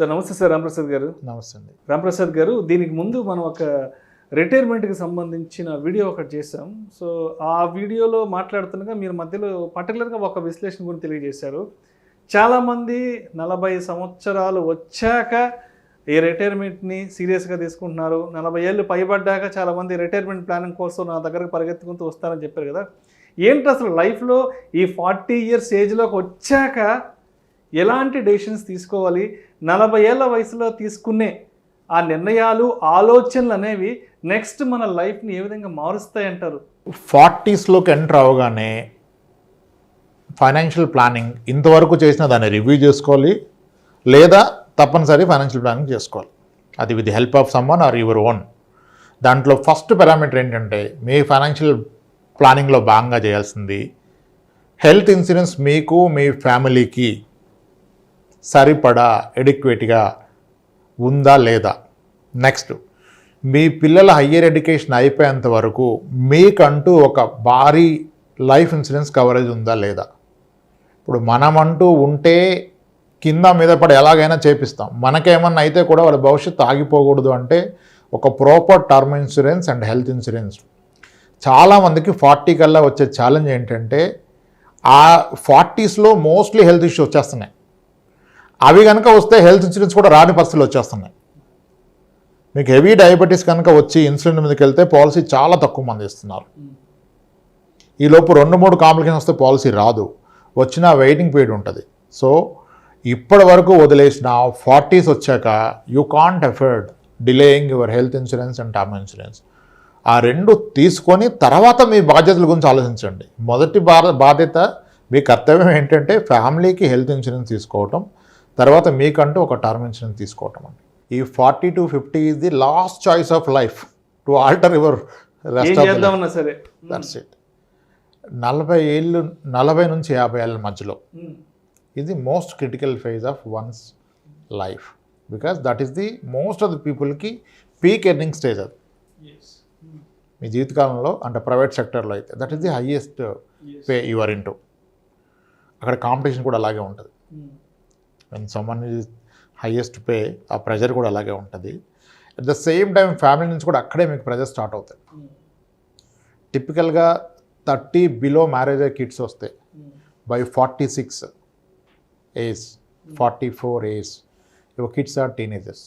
Sir నమస్తే sir Ramprasad గారు. నమస్తే అండి. రాంప్రసాద్ గారు, దీనికి ముందు మనం ఒక రిటైర్మెంట్కి సంబంధించిన వీడియో ఒకటి చేసాం. సో ఆ వీడియోలో మాట్లాడుతుండగా మీరు మధ్యలో పర్టికులర్గా ఒక విశ్లేషణ గురించి తెలియజేశారు. చాలామంది 40 సంవత్సరాలు వచ్చాక ఈ రిటైర్మెంట్ని సీరియస్గా తీసుకుంటున్నారు. 40 ఏళ్ళు పైబడ్డాక చాలామంది రిటైర్మెంట్ ప్లానింగ్ కోసం నా దగ్గరకు పరిగెత్తుకుంటూ వస్తారని చెప్పారు కదా. ఏంటి అసలు లైఫ్లో ఈ 40 ఇయర్స్ ఏజ్లోకి వచ్చాక ఎలాంటి డెసిషన్స్ తీసుకోవాలి, 40 ఏళ్ళ వయసులో తీసుకునే ఆ నిర్ణయాలు ఆలోచనలు అనేవి నెక్స్ట్ మన లైఫ్ని ఏ విధంగా మారుస్తాయి అంటారు? 40స్లోకి ఎంటర్ అవగానే ఫైనాన్షియల్ ప్లానింగ్ ఇంతవరకు చేసిన దాన్ని రివ్యూ చేసుకోవాలి, లేదా తప్పనిసరి ఫైనాన్షియల్ ప్లానింగ్ చేసుకోవాలి. అది with the help of someone or your own. దాంట్లో ఫస్ట్ పారామీటర్ ఏంటంటే మీ ఫైనాన్షియల్ ప్లానింగ్లో భాగంగా చేయాల్సింది హెల్త్ ఇన్సూరెన్స్ మీకు మీ ఫ్యామిలీకి సరిపడా ఎడిక్వేట్గా ఉందా లేదా. నెక్స్ట్, మీ పిల్లల హయ్యర్ ఎడ్యుకేషన్ అయిపోయేంత వరకు మీకంటూ ఒక భారీ లైఫ్ ఇన్సూరెన్స్ కవరేజ్ ఉందా లేదా. ఇప్పుడు మనమంటూ ఉంటే కింద మీద పడి ఎలాగైనా చేపిస్తాం, మనకేమన్నా అయితే కూడా వాళ్ళ భవిష్యత్తు ఆగిపోకూడదు అంటే ఒక proper term insurance and health insurance. చాలామందికి 40 కల్లా వచ్చే ఛాలెంజ్ ఏంటంటే ఆ 40స్లో మోస్ట్లీ హెల్త్ ఇష్యూస్ వచ్చేస్తున్నాయి. అవి కనుక వస్తే హెల్త్ ఇన్సూరెన్స్ కూడా రాని పరిస్థితులు వచ్చేస్తున్నాయి. మీకు హెవీ డయాబెటీస్ కనుక వచ్చి ఇన్సులిన్ మీదకి వెళ్తే పాలసీ చాలా తక్కువ మంది ఇస్తున్నారు. ఈలోపు 2-3 కాంప్లికేషన్స్ వస్తే పాలసీ రాదు, వచ్చిన వెయిటింగ్ పీరియడ్ ఉంటుంది. సో ఇప్పటి వరకు వదిలేసిన 40s వచ్చాక you can't afford delaying your health insurance and term insurance. ఆ రెండు తీసుకొని తర్వాత మీ బాధ్యతల గురించి ఆలోచించండి. మొదటి బాధ్యత, మీ కర్తవ్యం ఏంటంటే ఫ్యామిలీకి హెల్త్ ఇన్సూరెన్స్ తీసుకోవటం, తర్వాత మీకంటూ ఒక టర్మ్ ఇన్సూరెన్స్ తీసుకోవటం అండి. ఈ 40 to 50 is the last choice of life to alter your rest of the life. సరే, దట్స్ ఇట్. 40 నుంచి 50 ఏళ్ళ మధ్యలో ఇది most critical phase of one's life, because that is the most of the పీపుల్కి peak earning stage. అది మీ జీవితకాలంలో అంటే ప్రైవేట్ సెక్టర్లో అయితే that is the highest pay your into. అక్కడ కాంపిటీషన్ కూడా అలాగే ఉంటుంది. When someone is highest pay, ఆ ప్రెజర్ కూడా అలాగే ఉంటుంది. At the same time family నుంచి కూడా అక్కడే మీకు ప్రెజర్ స్టార్ట్ అవుతాయి. టిపికల్గా 30 బిలో మ్యారేజ్ అయ్యే కిడ్స్ వస్తే by 46 age 44 age your kids are teenagers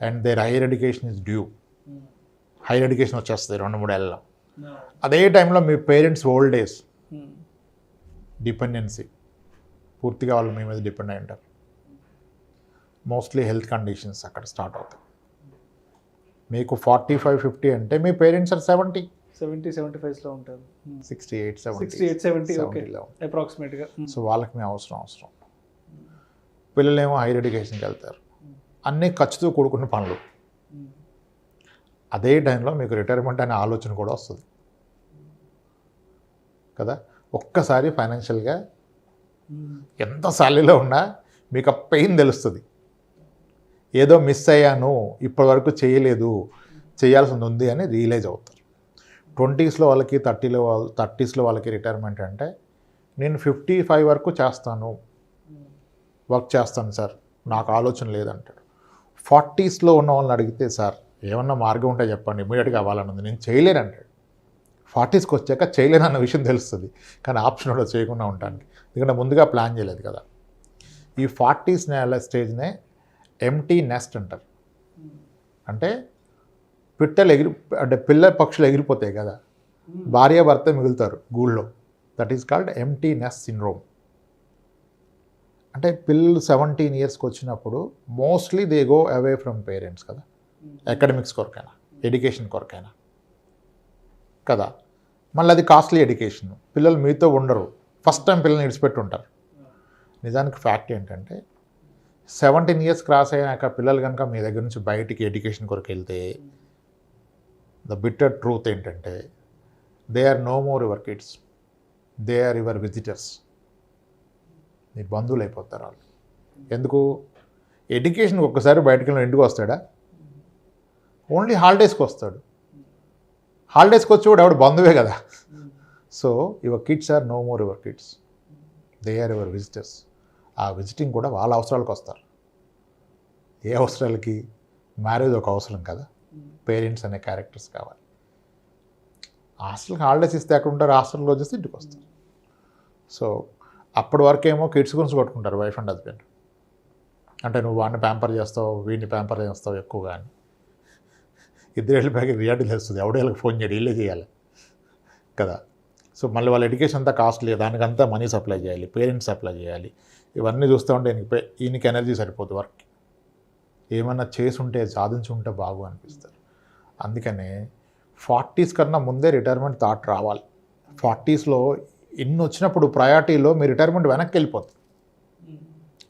and their higher education is due. Higher education వచ్చేస్తుంది 2-3 ఏళ్ళలో. అదే టైంలో మీ పేరెంట్స్ ఓల్డ్ ఏజ్, డిపెండెన్సీ, పూర్తిగా వాళ్ళు మీ మీద డిపెండ్ అయి ఉంటారు. మోస్ట్లీ హెల్త్ కండిషన్స్ అక్కడ స్టార్ట్ అవుతాయి. మీకు 45-50 అంటే మీ పేరెంట్స్ ఆర్ 70-75లో ఉంటారు. 68-70 అప్రాక్సిమేట్గా. సో వాళ్ళకి మీ అవసరం. పిల్లలేమో హైయర్ ఎడ్యుకేషన్కి వెళ్తారు. అన్నీ ఖర్చుతో కూడుకున్న పనులు. అదే టైంలో మీకు రిటైర్మెంట్ అనే ఆలోచన కూడా వస్తుంది కదా. ఒక్కసారి ఫైనాన్షియల్గా ఎంత శాలరీలో ఉన్నా మీకు ఆ పెయిన్ తెలుస్తుంది. ఏదో మిస్ అయ్యాను, ఇప్పటివరకు చేయలేదు, చేయాల్సింది ఉంది అని రియలైజ్ అవుతారు. 20స్లో వాళ్ళకి 30స్లో వాళ్ళకి రిటైర్మెంట్ అంటే నేను 55 వరకు చేస్తాను, వర్క్ చేస్తాను సార్, నాకు ఆలోచన లేదంటాడు. 40స్లో ఉన్న వాళ్ళని అడిగితే సార్ ఏమన్నా మార్గం ఉంటే చెప్పండి, ఇమీడియట్గా అవ్వాలన్నది, నేను చేయలేను అంటాడు. 40స్కి వచ్చాక చేయలేను అన్న విషయం తెలుస్తుంది, కానీ ఆప్షన్ కూడా చేయకుండా ఉంటానికి, ఎందుకంటే ముందుగా ప్లాన్ చేయలేదు కదా. ఈ 40s స్టేజ్నే ఎంటీ నెస్ట్ అంటారు. అంటే పిల్ల పక్షులు ఎగిరిపోతాయి కదా, భార్యాభర్త మిగులుతారు గూళ్ళో. That is called empty nest syndrome. అంటే పిల్లలు 17 ఇయర్స్కి వచ్చినప్పుడు mostly they go away from parents కదా, అకాడమిక్స్ కొరకైనా, ఎడ్యుకేషన్ కొరకైనా కదా. మళ్ళీ అది కాస్ట్లీ ఎడ్యుకేషన్, పిల్లలు మీతో ఉండరు, ఫస్ట్ టైం పిల్లల్ని విడిచిపెట్టి ఉంటారు. నిజానికి ఫ్యాక్ట్ ఏంటంటే 17 ఇయర్స్ క్రాస్ అయ్యాక పిల్లలు కనుక మీ దగ్గర నుంచి బయటికి ఎడ్యుకేషన్ కొరకు వెళ్తే ద బిట్టర్ ట్రూత్ ఏంటంటే they are no more your kids, they are your visitors. మీ బంధువులు అయిపోతారు వాళ్ళు. ఎందుకు? ఎడ్యుకేషన్కి ఒక్కసారి బయటకు వెళ్ళిన ఇంటికి వస్తాడా? ఓన్లీ హాలిడేస్కి వస్తాడు. హాలిడేస్కి వచ్చి కూడా ఎవడు బంధువే కదా. So your kids are no more your kids, they are your visitors. ఆ విజిటింగ్ కూడా వాళ్ళ అవసరాలకు వస్తారు. ఏ అవసరాలకి? మ్యారేజ్ ఒక అవసరం కదా, పేరెంట్స్ అనే క్యారెక్టర్స్ కావాలి. హాస్టల్కి హాలిడేస్ ఇస్తే ఎక్కడ ఉంటారు? హాస్టల్లో వచ్చేసి ఇంటికి వస్తారు. సో అప్పటి వరకేమో కిడ్స్ గురించి కొట్టుకుంటారు వైఫ్ అండ్ హస్బెండ్. అంటే నువ్వు వాడిని ప్యాంపర్ చేస్తావు, వీడిని ప్యాంపర్ చేస్తావు ఎక్కువగా అని. ఇద్దరు వెళ్ళిపోయాక రియాలిటీ తెలుస్తుంది, ఎవడేళ్ళకి ఫోన్ చేయడం, వీళ్ళే చేయాలి కదా. సో మళ్ళీ వాళ్ళ ఎడ్యుకేషన్ అంతా కాస్ట్లీ, దానికంతా మనీ సప్లై చేయాలి, పేరెంట్స్ సప్లై చేయాలి. ఇవన్నీ చూస్తూ ఉంటే ఈయనకి ఎనర్జీ సరిపోతుంది వర్క్కి. ఏమన్నా చేసి ఉంటే సాధించి ఉంటే బాగు అనిపిస్తారు. అందుకనే 40s కన్నా ముందే రిటైర్మెంట్ థాట్ రావాలి. 40sలో ఇన్ని వచ్చినప్పుడు ప్రయారిటీలో మీ రిటైర్మెంట్ వెనక్కి వెళ్ళిపోతుంది.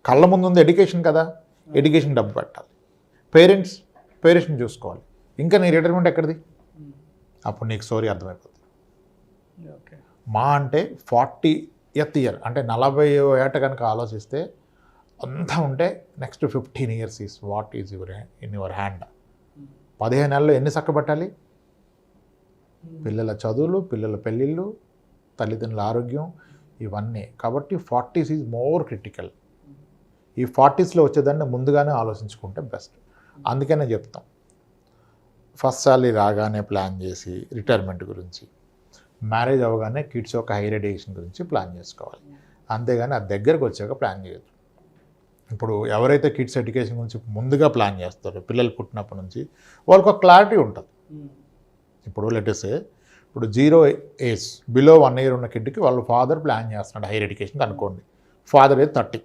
కళ్ళ ముందు ఉంది ఎడ్యుకేషన్ కదా, ఎడ్యుకేషన్ డబ్బు పెట్టాలి. పేరెంట్స్ని చూసుకోవాలి. ఇంకా నీ రిటైర్మెంట్ ఎక్కడిది? అప్పుడు నీకు స్టోరీ అర్థమైపోతుంది. మా అంటే 40th ఇయర్ అంటే 40వ ఏట కనుక ఆలోచిస్తే అంతా ఉంటే next 15 years is what is in your hand. 15 నెలల్లో ఎన్ని చక్కబెట్టాలి? పిల్లల చదువులు, పిల్లల పెళ్ళిళ్ళు, తల్లిదండ్రుల ఆరోగ్యం, ఇవన్నీ. కాబట్టి 40s ఈజ్ మోర్ క్రిటికల్. ఈ 40sలో వచ్చేదాన్ని ముందుగానే ఆలోచించుకుంటే బెస్ట్. అందుకనే చెప్తాం, ఫస్ట్ సాలరీ రాగానే ప్లాన్ చేసి రిటైర్మెంట్ గురించి, మ్యారేజ్ అవ్వగానే కిడ్స్ ఒక హైయర్ ఎడ్యుకేషన్ గురించి ప్లాన్ చేసుకోవాలి. అంతేగాని అది దగ్గరకు వచ్చాక ప్లాన్ చేయొద్దు. ఇప్పుడు ఎవరైతే కిడ్స్ ఎడ్యుకేషన్ గురించి ముందుగా ప్లాన్ చేస్తారో, పిల్లలు పుట్టినప్పటి నుంచి వాళ్ళకి ఒక క్లారిటీ ఉంటుంది. ఇప్పుడు లెటెస్ ఇప్పుడు 0 ఏజ్ బిలో 1 year ఉన్న కిడ్కి వాళ్ళ ఫాదర్ ప్లాన్ చేస్తున్నాడు హైయర్ ఎడ్యుకేషన్ అనుకోండి. Father age 30,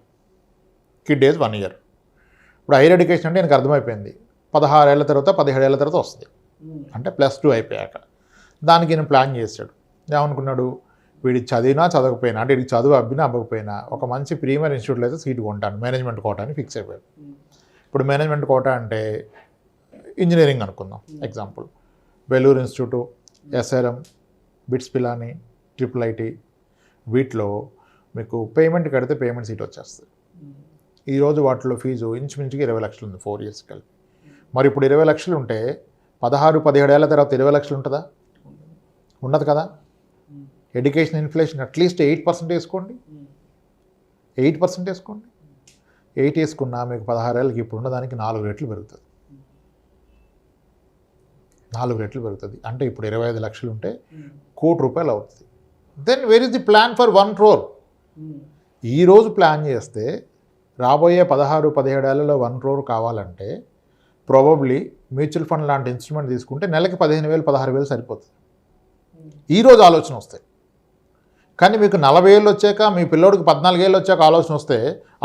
kid age 1 year. ఇప్పుడు హైయర్ ఎడ్యుకేషన్ అంటే எனக்கு అర్థమైపోయింది 16 ఏళ్ళ తర్వాత 17 ఏళ్ళ తర్వాత వస్తుంది, అంటే +2 అయిపోయాక. దానికి నేను ప్లాన్ చేశాడు. ఏమనుకున్నాడు, వీడికి చదివినా చదవకపోయినా, అంటే వీడికి చదువు అబ్బినా అవ్వకపోయినా ఒక మంచి ప్రీమియర్ ఇన్స్టిట్యూట్లో అయితే సీటు కొంటాను, మేనేజ్మెంట్ కోటా అని ఫిక్స్ అయిపోయాడు. ఇప్పుడు మేనేజ్మెంట్ కోటా అంటే ఇంజనీరింగ్ అనుకుందాం example, Belur institute, SRM, BITS Pilani, IIIT, వీటిలో మీకు పేమెంట్ కడితే పేమెంట్ సీట్ వచ్చేస్తుంది. ఈరోజు వాటిలో ఫీజు ఇంచుమించుగా 20 లక్షలు ఉంది 4 years కలిపి. మరి ఇప్పుడు 20 లక్షలు ఉంటే 16-17 ఏళ్ళ తర్వాత 20 లక్షలు ఉంటుందా? ఉండదు కదా. ఎడ్యుకేషన్ ఇన్ఫ్లేషన్ అట్లీస్ట్ 8% వేసుకోండి, 8% వేసుకోండి. 8 వేసుకున్నా మీకు 16 ఏళ్ళకి ఇప్పుడు ఉన్నదానికి 4 రెట్లు పెరుగుతుంది. 4 రెట్లు పెరుగుతుంది. అంటే ఇప్పుడు 25 లక్షలు ఉంటే ₹1 కోటి అవుతుంది. Then where is the plan for 1 crore? ఈరోజు ప్లాన్ చేస్తే రాబోయే 16-17 ఏళ్ళలో 1 crore కావాలంటే ప్రాబబ్లీ మ్యూచువల్ ఫండ్ లాంటి ఇన్స్ట్రుమెంట్ తీసుకుంటే నెలకి 15,000 16,000 సరిపోతుంది. ఈరోజు ఆలోచన వస్తాయి. కానీ మీకు 40 ఏళ్ళు వచ్చాక, మీ పిల్లోడికి 14 ఏళ్ళు వచ్చాక ఆలోచన వస్తే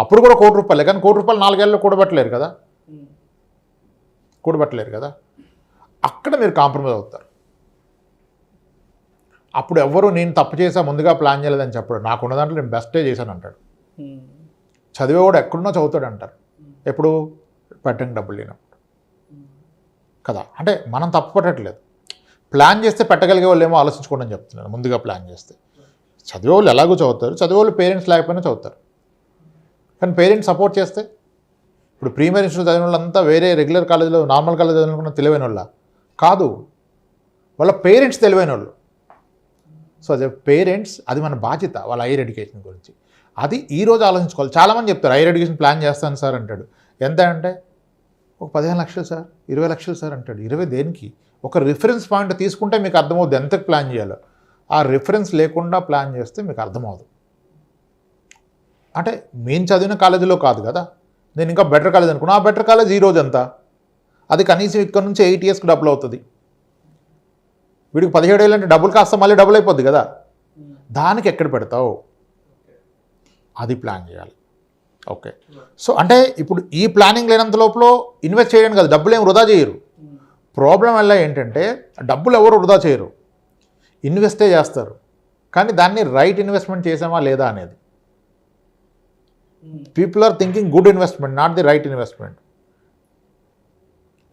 అప్పుడు కూడా ₹1 కోటి. కానీ ₹1 కోటి 4 ఏళ్ళలో కూడబెట్టలేరు కదా. అక్కడ మీరు కాంప్రమైజ్ అవుతారు. అప్పుడు ఎవరు నేను తప్పు చేసా ముందుగా ప్లాన్ చేయలేదని చెప్పాడు. నాకున్న దాంట్లో నేను బెస్టే చేశాను అంటాడు. చదివేవాడు ఎక్కడున్నా చదువుతాడు అంటారు. ఎప్పుడు? పెట్టండి డబ్బులు లేనప్పుడు కదా. అంటే మనం తప్పు పట్టట్లేదు. ప్లాన్ చేస్తే పెట్టగలిగే వాళ్ళు ఏమో ఆలోచించుకోండి అని చెప్తున్నాను. ముందుగా ప్లాన్ చేస్తే చదివేవాళ్ళు ఎలాగో చదువుతారు, చదివేవాళ్ళు పేరెంట్స్ లేకపోయినా చదువుతారు. కానీ పేరెంట్స్ సపోర్ట్ చేస్తే, ఇప్పుడు ప్రీమియర్ ఇన్స్టిట్యూట్ చదివిన వాళ్ళంతా వేరే రెగ్యులర్ కాలేజీలో నార్మల్ కాలేజ్ చదివిన తెలివైన వాళ్ళ కాదు, వాళ్ళ పేరెంట్స్ తెలివైన వాళ్ళు. సో అదే పేరెంట్స్, అది మన బాధ్యత వాళ్ళ హైయర్ ఎడ్యుకేషన్ గురించి. అది ఈరోజు ఆలోచించుకోవాలి. చాలామంది చెప్తారు హైయర్ ఎడ్యుకేషన్ ప్లాన్ చేస్తాను సార్ అంటాడు. ఎంత అంటే ఒక 15 లక్షలు సార్, 20 లక్షలు సార్ అంటాడు. 20 దేనికి? ఒక రిఫరెన్స్ పాయింట్ తీసుకుంటే మీకు అర్థమవుతుంది ఎంతకు ప్లాన్ చేయాలో. ఆ రిఫరెన్స్ లేకుండా ప్లాన్ చేస్తే మీకు అర్థమవుతుంది. అంటే మేము చదివిన కాలేజీలో కాదు కదా, నేను ఇంకా బెటర్ కాలేజ్ అనుకున్నా. ఆ బెటర్ కాలేజ్ ఈరోజు ఎంత? అది కనీసం ఇక్కడ నుంచి 8 yearsకి డబుల్ అవుతుంది. వీడికి 17 ఏళ్ళు అంటే డబ్బులు కాస్త మళ్ళీ డబుల్ అయిపోద్ది కదా. దానికి ఎక్కడ పెడతావు? అది ప్లాన్ చేయాలి. ఓకే. సో అంటే ఇప్పుడు ఈ ప్లానింగ్ లేనంత లోపల ఇన్వెస్ట్ చేయడానికి కాదు, డబ్బులు ఏం వృధా చేయరు. ప్రాబ్లం వల్ల ఏంటంటే డబ్బులు ఎవరు వృధా చేయరు, ఇన్వెస్టే చేస్తారు. కానీ దాన్ని రైట్ ఇన్వెస్ట్మెంట్ చేసామా లేదా అనేది. People are thinking good investment, not the right investment.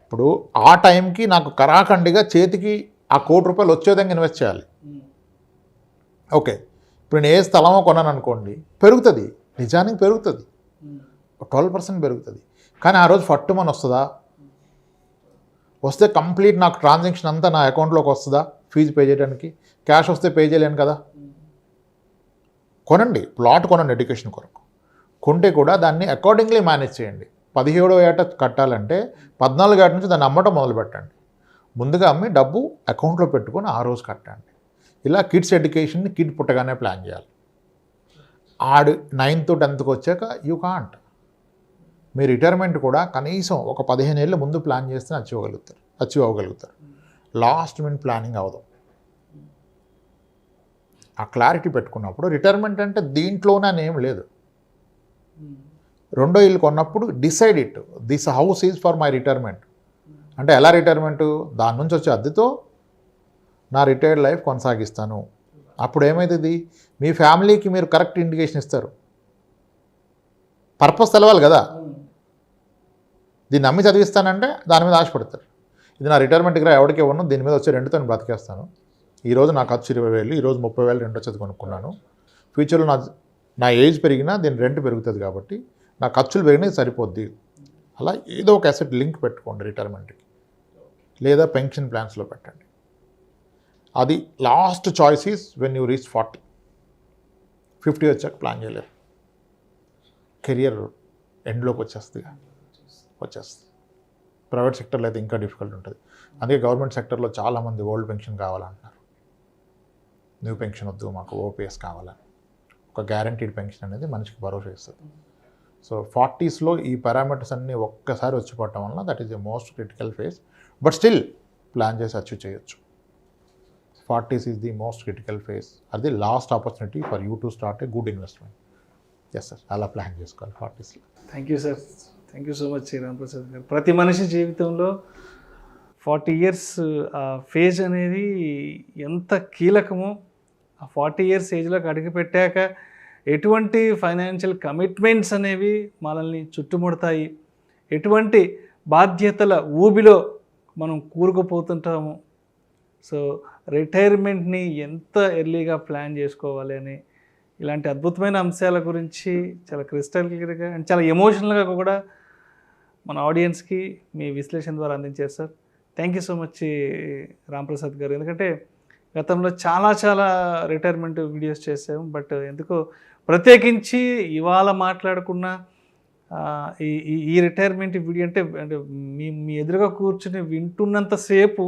ఇప్పుడు ఆ టైంకి నాకు కరాఖండిగా చేతికి ఆ ₹1 కోటి వచ్చే విధంగా ఇన్వెస్ట్ చేయాలి. ఓకే. ఇప్పుడు నేను ఏ స్థలమో కొన్నాను అనుకోండి, పెరుగుతుంది, నిజానికి పెరుగుతుంది, 12% పెరుగుతుంది. కానీ ఆ రోజు ఫట్టుమని వస్తుందా? వస్తే కంప్లీట్ నాకు ట్రాన్సాక్షన్ అంతా నా అకౌంట్లోకి వస్తుందా ఫీజు పే చేయడానికి? క్యాష్ వస్తే పే చేయలేను కదా. కొనండి, ప్లాట్ కొనండి ఎడ్యుకేషన్ కొరకు. కొంటే కూడా దాన్ని అకార్డింగ్లీ మేనేజ్ చేయండి. 17వ ఏట కట్టాలంటే 14 ఏట నుంచి దాన్ని అమ్మటం మొదలు పెట్టండి. ముందుగా అమ్మి డబ్బు అకౌంట్లో పెట్టుకొని ఆ రోజు కట్టండి. ఇలా కిడ్స్ ఎడ్యుకేషన్ని కిడ్ పుట్టగానే ప్లాన్ చేయాలి. ఆడు 9th 10th వచ్చాక యూ కాంట్. మీ రిటైర్మెంట్ కూడా కనీసం ఒక 15 ఏళ్ళ ముందు ప్లాన్ చేస్తే అచీవ్ అవ్వగలుగుతారు. లాస్ట్ మినిట్ ప్లానింగ్ అవ్వదు. ఆ క్లారిటీ పెట్టుకున్నప్పుడు రిటైర్మెంట్ అంటే దీంట్లోనే అని ఏం లేదు. రెండో ఇల్లు కొన్నప్పుడు decide it, this house is for my retirement. అంటే ఎలా రిటైర్మెంటు? దాని నుంచి వచ్చే అద్దెతో నా రిటైర్డ్ లైఫ్ కొనసాగిస్తాను. అప్పుడు ఏమవుతుంది? మీ ఫ్యామిలీకి మీరు కరెక్ట్ ఇండికేషన్ ఇస్తారు. పర్పస్ తెలవాలి కదా. దీన్ని నమ్మి చదివిస్తానంటే దాని మీద ఆశపడతారు. ఇది నా రిటైర్మెంట్కి రా, ఎవరికి ఇవ్వను, దీని మీద వచ్చే రెండుతో నేను బ్రతికేస్తాను. ఈరోజు నా ఖర్చు 20,000, ఈరోజు 30,000 రెండో చదివి కొనుక్కున్నాను. ఫ్యూచర్లో నా ఏజ్ పెరిగినా దీని రెంట్ పెరుగుతుంది కాబట్టి నా ఖర్చులు పెరిగినా సరిపోద్ది. అలా ఏదో ఒక అసెట్ లింక్ పెట్టుకోండి రిటైర్మెంట్కి, లేదా పెన్షన్ ప్లాన్స్లో పెట్టండి. అది last choice is when you reach 40. 50 వచ్చాక ప్లాన్ చేయలేరు. కెరియర్ ఎండ్లోకి వచ్చేస్తుంది. ప్రైవేట్ సెక్టర్లో అయితే ఇంకా డిఫికల్ట్ ఉంటుంది. అందుకే గవర్నమెంట్ సెక్టర్లో చాలామంది ఓల్డ్ పెన్షన్ కావాలంటున్నారు. న్యూ పెన్షన్ వద్దు, మాకు ఓపీఎస్ కావాలని. ఒక గ్యారంటీడ్ పెన్షన్ అనేది మనిషికి భరోసా ఇస్తుంది. సో 40స్లో ఈ పారామీటర్స్ అన్నీ ఒక్కసారి వచ్చి పడటం వల్ల that is the most critical phase. But still plan చేసి అచీవ్ చేయొచ్చు. 40s is the most critical phase. అది last opportunity for you to start a good investment. Yes sir, అలా ప్లాన్ చేసుకోవాలి 40స్లో. Thank you sir, thank you so much Ramprasad garu. ప్రతి మనిషి జీవితంలో 40 years ఆ ఫేజ్ అనేది ఎంత కీలకమో, ఆ 40 years ఏజ్లోకి అడుగుపెట్టాక ఎటువంటి ఫైనాన్షియల్ కమిట్మెంట్స్ అనేవి మనల్ని చుట్టుముడతాయి, ఎటువంటి బాధ్యతల ఊబిలో మనం కూరుకుపోతుంటాము. సో రిటైర్మెంట్ని ఎంత ఎర్లీగా ప్లాన్ చేసుకోవాలి అని ఇలాంటి అద్భుతమైన అంశాల గురించి చాలా క్రిస్టల్ క్లియర్గా అండ్ చాలా ఎమోషనల్గా కూడా మన ఆడియన్స్కి మీ విశ్లేషణ ద్వారా అందించారు sir. Thank you so much Ramprasad గారు. ఎందుకంటే గతంలో చాలా రిటైర్మెంట్ వీడియోస్ చేసాము, బట్ ఎందుకో ప్రత్యేకించి ఇవాళ మాట్లాడుకున్న ఈ రిటైర్మెంట్ వీడియో అంటే మీ ఎదురుగా కూర్చుని వింటున్నంతసేపు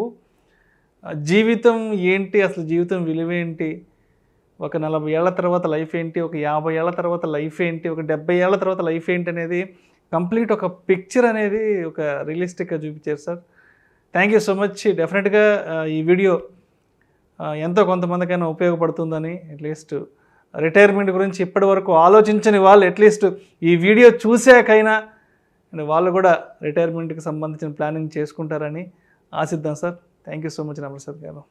జీవితం ఏంటి, అసలు జీవితం విలువేంటి, ఒక 40 ఏళ్ల తర్వాత లైఫ్ ఏంటి, ఒక 50 ఏళ్ల తర్వాత లైఫ్ ఏంటి, ఒక 70 ఏళ్ల తర్వాత లైఫ్ ఏంటి అనేది కంప్లీట్ ఒక పిక్చర్ అనేది ఒక రియలిస్టిక్గా చూపించారు sir. Thank you so much. డెఫినెట్గా ఈ వీడియో ఎంతో కొంతమందికైనా ఉపయోగపడుతుందని, అట్లీస్ట్ రిటైర్మెంట్ గురించి ఇప్పటి వరకు ఆలోచించని వాళ్ళు అట్లీస్ట్ ఈ వీడియో చూసాకైనా వాళ్ళు కూడా రిటైర్మెంట్కి సంబంధించిన ప్లానింగ్ చేసుకుంటారని ఆశిద్దాం sir. Thank you so much Ramprasad గారు.